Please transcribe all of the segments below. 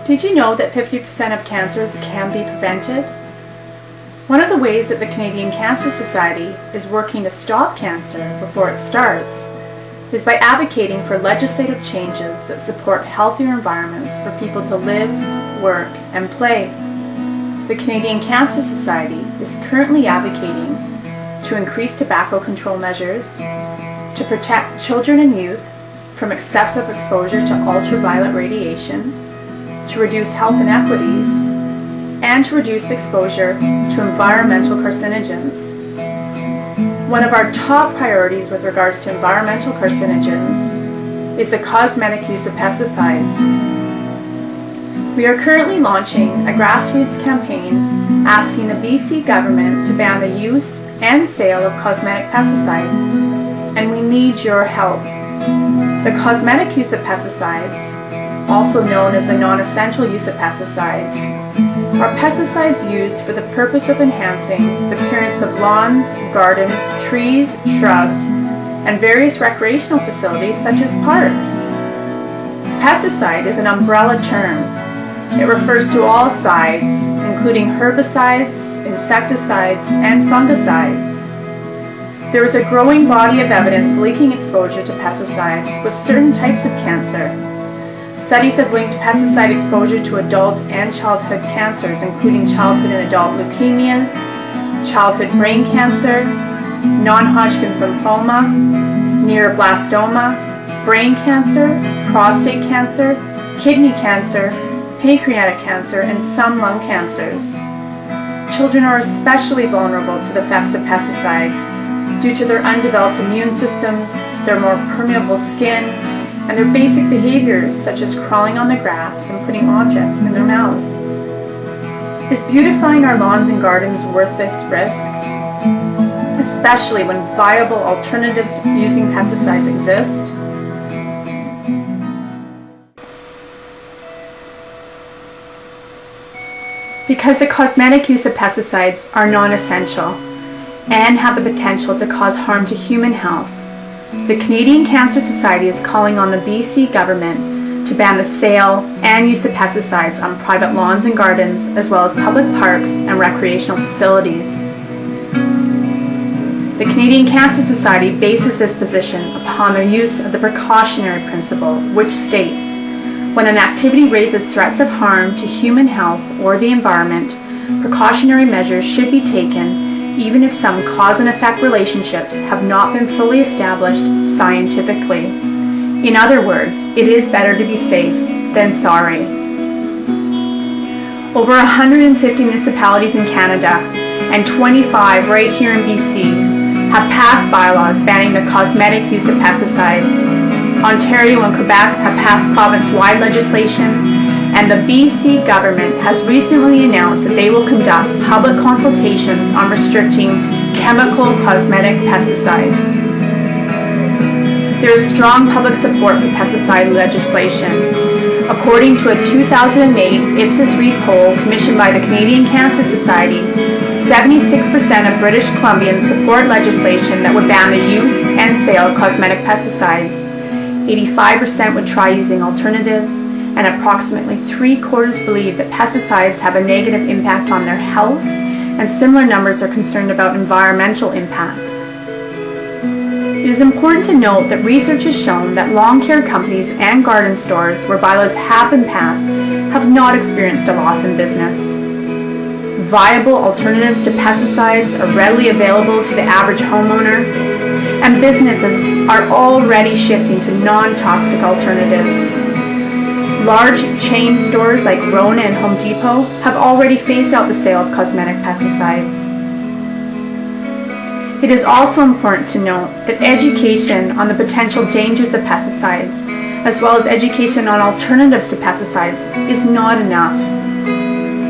Did you know that 50% of cancers can be prevented? One of the ways that the Canadian Cancer Society is working to stop cancer before it starts is by advocating for legislative changes that support healthier environments for people to live, work, and play. The Canadian Cancer Society is currently advocating to increase tobacco control measures, to protect children and youth from excessive exposure to ultraviolet radiation, to reduce health inequities, and to reduce exposure to environmental carcinogens. One of our top priorities with regards to environmental carcinogens is the cosmetic use of pesticides. We are currently launching a grassroots campaign asking the BC government to ban the use and sale of cosmetic pesticides, and we need your help. The cosmetic use of pesticides, also known as the non-essential use of pesticides, are pesticides used for the purpose of enhancing the appearance of lawns, gardens, trees, shrubs, and various recreational facilities such as parks. Pesticide is an umbrella term. It refers to all sides, including herbicides, insecticides, and fungicides. There is a growing body of evidence linking exposure to pesticides with certain types of cancer. Studies have linked pesticide exposure to adult and childhood cancers, including childhood and adult leukemias, childhood brain cancer, non-Hodgkin's lymphoma, neuroblastoma, brain cancer, prostate cancer, kidney cancer, pancreatic cancer, and some lung cancers. Children are especially vulnerable to the effects of pesticides due to their undeveloped immune systems, their more permeable skin, and their basic behaviors such as crawling on the grass and putting objects in their mouths. Is beautifying our lawns and gardens worth this risk? Especially when viable alternatives to using pesticides exist? Because the cosmetic use of pesticides are non-essential and have the potential to cause harm to human health, the Canadian Cancer Society is calling on the BC government to ban the sale and use of pesticides on private lawns and gardens, as well as public parks and recreational facilities. The Canadian Cancer Society bases this position upon their use of the precautionary principle, which states, when an activity raises threats of harm to human health or the environment, precautionary measures should be taken even if some cause and effect relationships have not been fully established scientifically. In other words, it is better to be safe than sorry. Over 150 municipalities in Canada and 25 right here in BC have passed bylaws banning the cosmetic use of pesticides. Ontario and Quebec have passed province-wide legislation, and the BC government has recently announced that they will conduct public consultations on restricting chemical cosmetic pesticides. There is strong public support for pesticide legislation. According to a 2008 Ipsos Reid poll commissioned by the Canadian Cancer Society, 76% of British Columbians support legislation that would ban the use and sale of cosmetic pesticides. 85% would try using alternatives, and approximately 3/4 believe that pesticides have a negative impact on their health, and similar numbers are concerned about environmental impacts. It is important to note that research has shown that lawn care companies and garden stores where bylaws have been passed have not experienced a loss in business. Viable alternatives to pesticides are readily available to the average homeowner, and businesses are already shifting to non-toxic alternatives. Large chain stores like Rona and Home Depot have already phased out the sale of cosmetic pesticides. It is also important to note that education on the potential dangers of pesticides, as well as education on alternatives to pesticides, is not enough.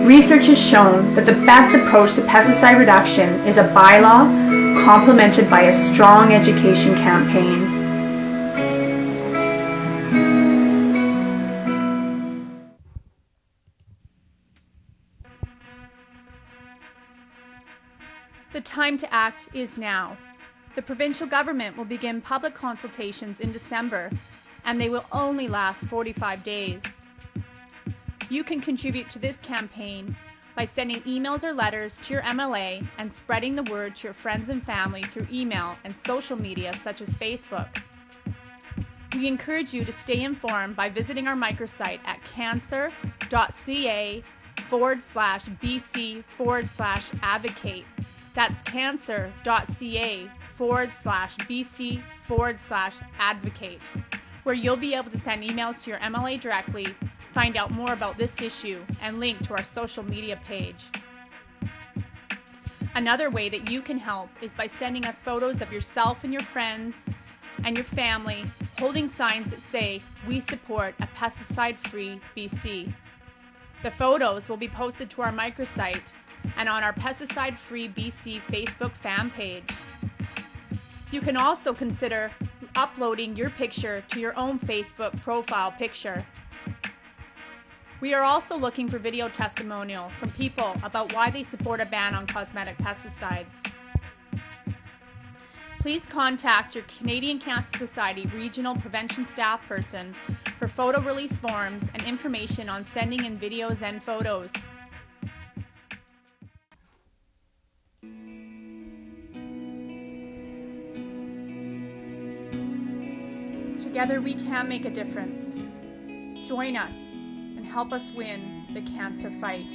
Research has shown that the best approach to pesticide reduction is a bylaw complemented by a strong education campaign. The time to act is now. The provincial government will begin public consultations in December, and they will only last 45 days. You can contribute to this campaign by sending emails or letters to your MLA and spreading the word to your friends and family through email and social media such as Facebook. We encourage you to stay informed by visiting our microsite at cancer.ca/BC/advocate. That's cancer.ca/BC/advocate, where you'll be able to send emails to your MLA directly, find out more about this issue, and link to our social media page. Another way that you can help is by sending us photos of yourself and your friends and your family holding signs that say, "We support a pesticide-free BC." The photos will be posted to our microsite and on our Pesticide Free BC Facebook fan page. You can also consider uploading your picture to your own Facebook profile picture. We are also looking for video testimonial from people about why they support a ban on cosmetic pesticides. Please contact your Canadian Cancer Society Regional Prevention Staff Person for photo release forms and information on sending in videos and photos. Together we can make a difference. Join us and help us win the cancer fight.